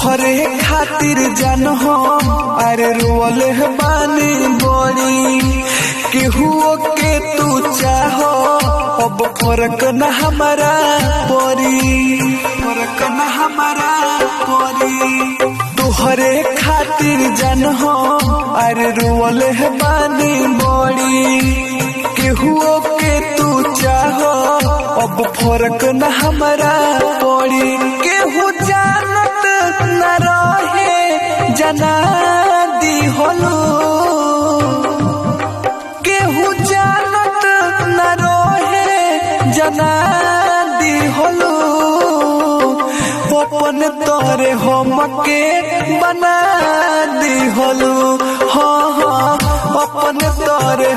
तुहरे खातिर जान हो अरे रोले बानी बड़ी केहू के तू चाहो अब फर्क न हमारा परी फर्क न हमारा परी तुहरे खातिर जान हो अरे रोले बानी बड़ी केहू के तू चाहो अब फर्क न हमारा पड़ी केहू जानत न रहे जना दी होलू केहू जानत न रहे जना दी होलू अपन तोरे हम के बना दी होलू हाँ हाँ अपन तोरे